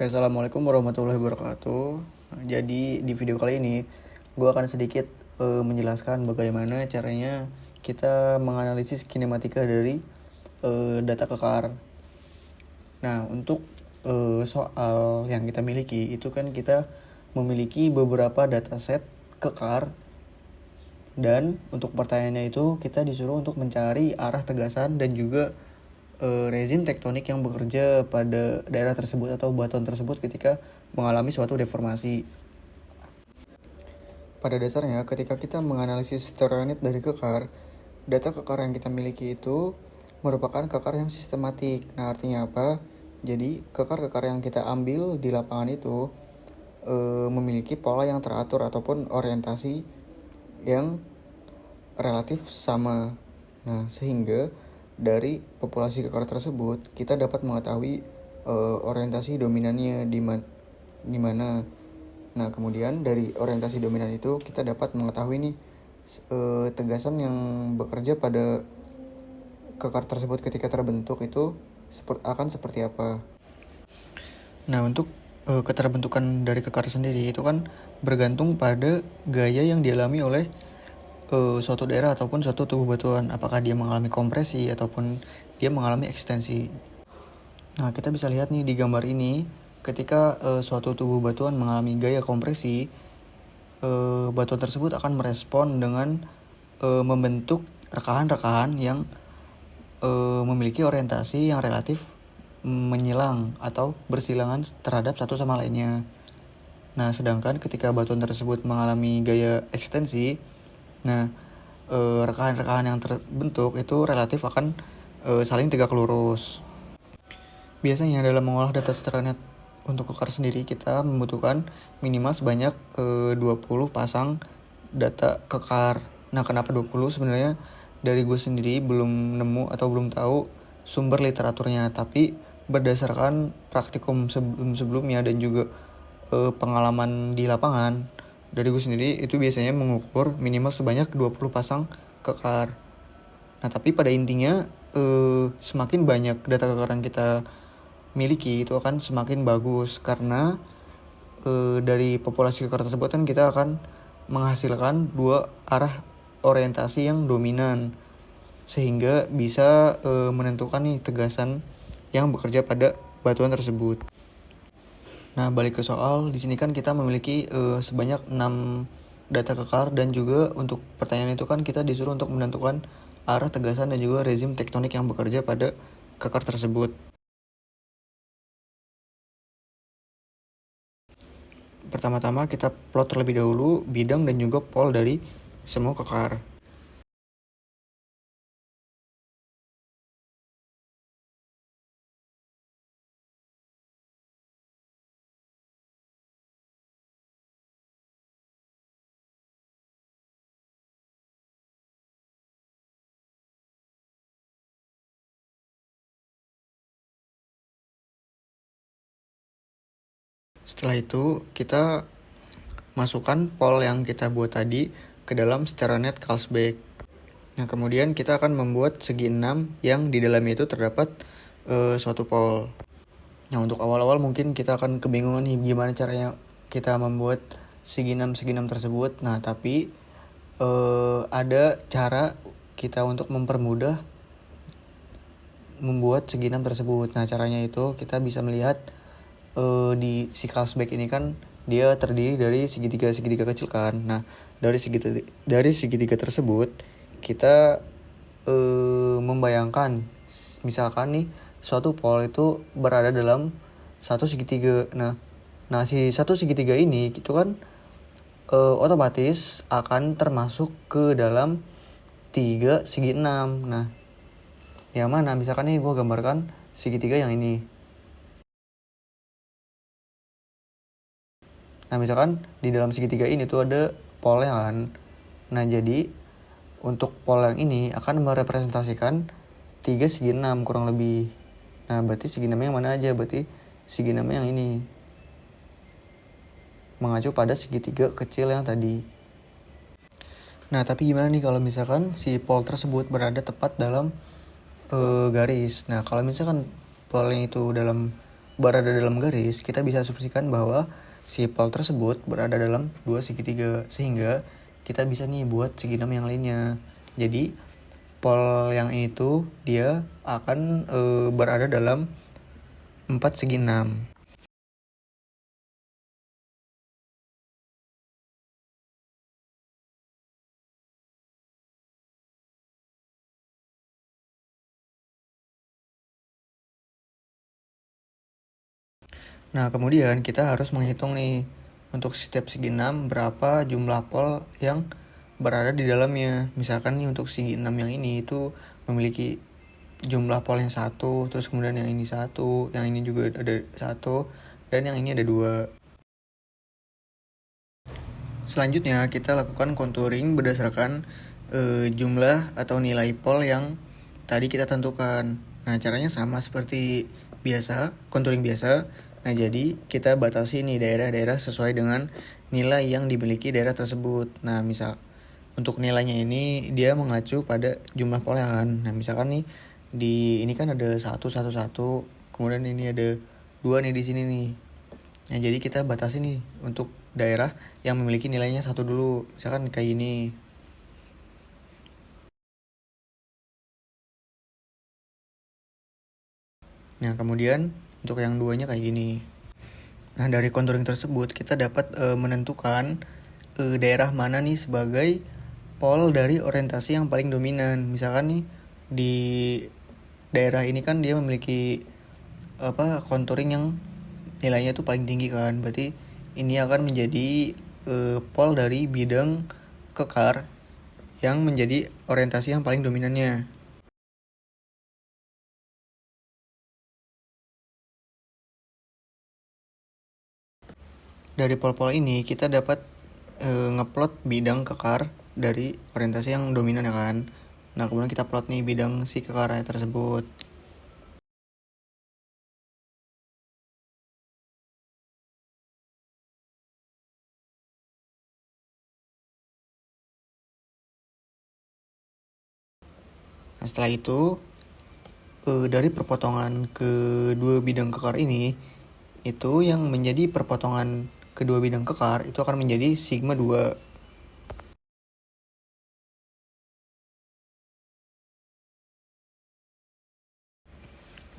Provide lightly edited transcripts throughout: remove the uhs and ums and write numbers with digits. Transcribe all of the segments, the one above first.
Oke, assalamualaikum warahmatullahi wabarakatuh. Jadi di video kali ini gue akan sedikit menjelaskan bagaimana caranya kita menganalisis kinematika dari data kekar. Nah, untuk soal yang kita miliki itu kan kita memiliki beberapa dataset kekar, dan untuk pertanyaannya itu kita disuruh untuk mencari arah tegasan dan juga rezim tektonik yang bekerja pada daerah tersebut atau batuan tersebut ketika mengalami suatu deformasi. Pada dasarnya, ketika kita menganalisis stereonet dari kekar, data kekar yang kita miliki itu merupakan kekar yang sistematik. Nah, artinya apa? Jadi, kekar-kekar yang kita ambil di lapangan itu memiliki pola yang teratur ataupun orientasi yang relatif sama. Nah, sehingga dari populasi kekar tersebut kita dapat mengetahui orientasi dominannya di mana. Nah, kemudian dari orientasi dominan itu kita dapat mengetahui nih tegasan yang bekerja pada kekar tersebut ketika terbentuk itu akan seperti apa. Nah, untuk keterbentukan dari kekar sendiri itu kan bergantung pada gaya yang dialami oleh suatu daerah ataupun suatu tubuh batuan, apakah dia mengalami kompresi ataupun dia mengalami ekstensi. Nah, kita bisa lihat nih di gambar ini, ketika suatu tubuh batuan mengalami gaya kompresi, batuan tersebut akan merespon dengan membentuk rekahan-rekahan yang memiliki orientasi yang relatif menyilang atau bersilangan terhadap satu sama lainnya. Nah, sedangkan ketika batuan tersebut mengalami gaya ekstensi, nah rekahan-rekahan yang terbentuk itu relatif akan saling tegak lurus. Biasanya dalam mengolah data stereonet untuk kekar sendiri kita membutuhkan minimal sebanyak 20 pasang data kekar. Nah, kenapa 20? Sebenarnya dari gue sendiri belum nemu atau belum tahu sumber literaturnya, tapi berdasarkan praktikum sebelumnya dan juga pengalaman di lapangan dari gue sendiri itu biasanya mengukur minimal sebanyak 20 pasang kekar. Nah, tapi pada intinya semakin banyak data kekar yang kita miliki itu akan semakin bagus, karena dari populasi kekar tersebut kan kita akan menghasilkan dua arah orientasi yang dominan, sehingga bisa menentukan nih tegasan yang bekerja pada batuan tersebut. Nah, balik ke soal, di sini kan kita memiliki sebanyak 6 data kekar, dan juga untuk pertanyaan itu kan kita disuruh untuk menentukan arah tegasan dan juga rezim tektonik yang bekerja pada kekar tersebut. Pertama-tama kita plot terlebih dahulu bidang dan juga pol dari semua kekar. Setelah itu kita masukkan pol yang kita buat tadi ke dalam stereonet Carlsbad. Nah, kemudian kita akan membuat segi 6 yang di dalamnya itu terdapat suatu pol. Nah, untuk awal-awal mungkin kita akan kebingungan nih gimana caranya kita membuat segi 6 tersebut. Nah, tapi ada cara kita untuk mempermudah membuat segi 6 tersebut. Nah, caranya itu kita bisa melihat di si Carlsbad ini kan dia terdiri dari segitiga kecil kan. Nah, dari segitiga tersebut kita membayangkan misalkan nih suatu pol itu berada dalam satu segitiga. Nah, si satu segitiga ini itu kan otomatis akan termasuk ke dalam 3 segi 6. Nah, yang mana misalkan nih gue gambarkan segitiga yang ini. Nah, misalkan di dalam segitiga ini tuh ada polnya kan. Nah, jadi untuk pol yang ini akan merepresentasikan 3 segi 6 kurang lebih. Nah, berarti segi 6 yang mana aja? Berarti segi 6 yang ini, mengacu pada segitiga kecil yang tadi. Nah, tapi gimana nih kalau misalkan si pol tersebut berada tepat dalam garis. Nah, kalau misalkan polnya itu dalam berada dalam garis, kita bisa asumsikan bahwa si pol tersebut berada dalam dua segitiga, sehingga kita bisa nih buat segi 6 yang lainnya. Jadi pol yang ini tuh dia akan berada dalam 4 segi 6. Nah, kemudian kita harus menghitung nih untuk setiap segi 6 berapa jumlah pol yang berada di dalamnya. Misalkan nih untuk segi 6 yang ini itu memiliki jumlah pol yang satu, terus kemudian yang ini satu, yang ini juga ada satu, dan yang ini ada dua. Selanjutnya kita lakukan contouring berdasarkan jumlah atau nilai pol yang tadi kita tentukan. Nah, caranya sama seperti biasa, contouring biasa. Nah, jadi kita batasi nih daerah-daerah sesuai dengan nilai yang dimiliki daerah tersebut. Nah, misal untuk nilainya ini dia mengacu pada jumlah pol yang kan. Nah, misalkan nih di ini kan ada 1 1 1, kemudian ini ada 2 nih di sini nih. Nah, jadi kita batasi nih untuk daerah yang memiliki nilainya 1 dulu. Misalkan kayak ini. Nah, kemudian untuk yang duanya kayak gini. Nah, dari contouring tersebut kita dapat menentukan daerah mana nih sebagai pol dari orientasi yang paling dominan. Misalkan nih di daerah ini kan dia memiliki contouring yang nilainya tuh paling tinggi kan. Berarti ini akan menjadi pol dari bidang kekar yang menjadi orientasi yang paling dominannya. Dari pol-pol ini kita dapat ngeplot bidang kekar dari orientasi yang dominan ya kan. Nah, kemudian kita plot nih bidang si kekarnya tersebut. Nah, setelah itu dari perpotongan kedua bidang kekar ini, itu yang menjadi perpotongan kedua bidang kekar itu akan menjadi sigma 2.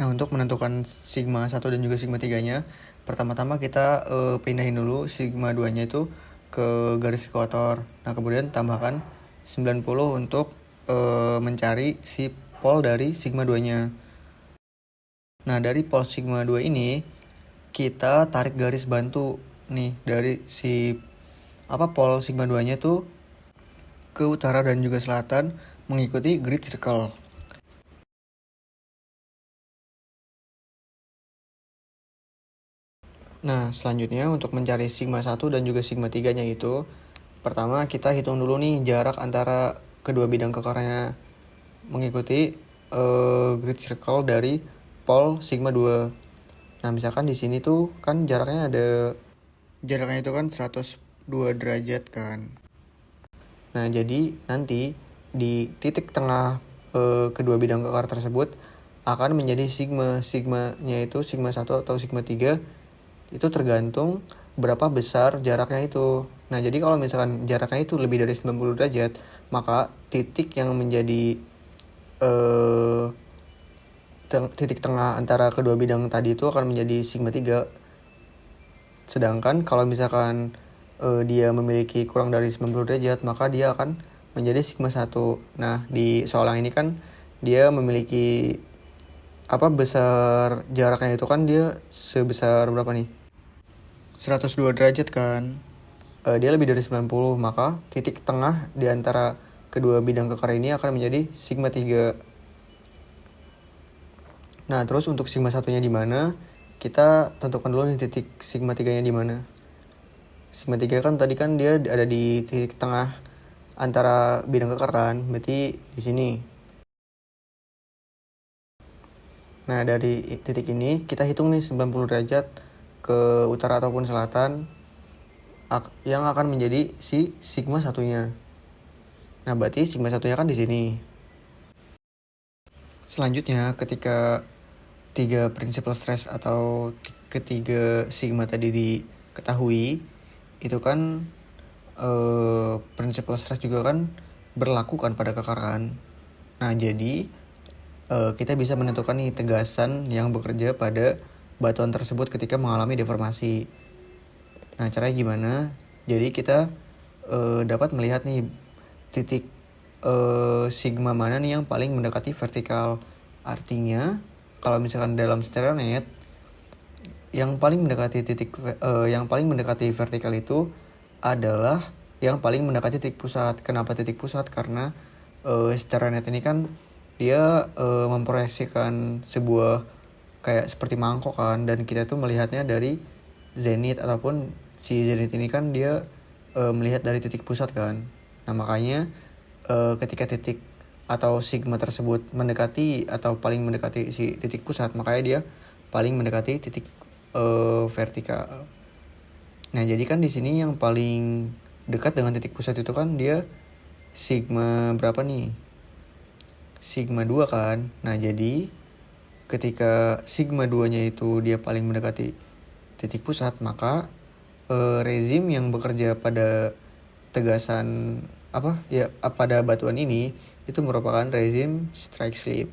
Nah, untuk menentukan sigma 1 dan juga sigma 3-nya, pertama-tama kita pindahin dulu sigma 2-nya itu ke garis ekuator. Nah, kemudian tambahkan 90 untuk mencari si pol dari sigma 2-nya. Nah, dari pol sigma 2 ini, kita tarik garis bantu nih dari si pol sigma 2-nya tuh ke utara dan juga selatan mengikuti grid circle. Nah, selanjutnya untuk mencari sigma 1 dan juga sigma 3-nya itu, pertama kita hitung dulu nih jarak antara kedua bidang kekarnya mengikuti grid circle dari pol sigma 2. Nah, misalkan di sini tuh kan jaraknya itu kan 102 derajat kan. Nah, jadi nanti di titik tengah kedua bidang kekar tersebut akan menjadi sigma. Sigmanya itu sigma 1 atau sigma 3 itu tergantung berapa besar jaraknya itu. Nah, jadi kalau misalkan jaraknya itu lebih dari 90 derajat, maka titik yang menjadi titik tengah antara kedua bidang tadi itu akan menjadi sigma 3. Sedangkan kalau misalkan dia memiliki kurang dari 90 derajat, maka dia akan menjadi sigma 1. Nah, di soal yang ini kan dia memiliki besar jaraknya itu kan dia sebesar berapa nih? 102 derajat kan. Dia lebih dari 90, maka titik tengah di antara kedua bidang kekar ini akan menjadi sigma 3. Nah, terus untuk sigma 1-nya di mana? Kita tentukan dulu nih titik sigma 3-nya di mana. Sigma 3 kan tadi kan dia ada di titik tengah antara bidang kekar kan, berarti di sini. Nah, dari titik ini kita hitung nih 90 derajat ke utara ataupun selatan yang akan menjadi si sigma 1-nya. Nah, berarti sigma 1-nya kan di sini. Selanjutnya, ketika 3 principal stress atau ketiga sigma tadi diketahui, itu kan prinsipal stress juga kan berlaku kan pada kekaran. Nah, jadi kita bisa menentukan nih tegasan yang bekerja pada batuan tersebut ketika mengalami deformasi. Nah, caranya gimana? Jadi kita dapat melihat nih titik sigma mana nih yang paling mendekati vertikal. Artinya, kalau misalkan dalam stereonet yang paling mendekati vertikal itu adalah yang paling mendekati titik pusat. Kenapa titik pusat? Karena stereonet ini kan dia memproyeksikan sebuah kayak seperti mangkok kan, dan kita tuh melihatnya dari zenit, ataupun si zenit ini kan dia melihat dari titik pusat kan. Nah, makanya ketika titik atau sigma tersebut mendekati atau paling mendekati si titik pusat, makanya dia paling mendekati titik vertikal. Nah, jadi kan di sini yang paling dekat dengan titik pusat itu kan dia sigma berapa nih? Sigma 2 kan. Nah, jadi ketika sigma 2-nya itu dia paling mendekati titik pusat, maka rezim yang bekerja pada tegasan pada batuan ini itu merupakan rezim strike slip.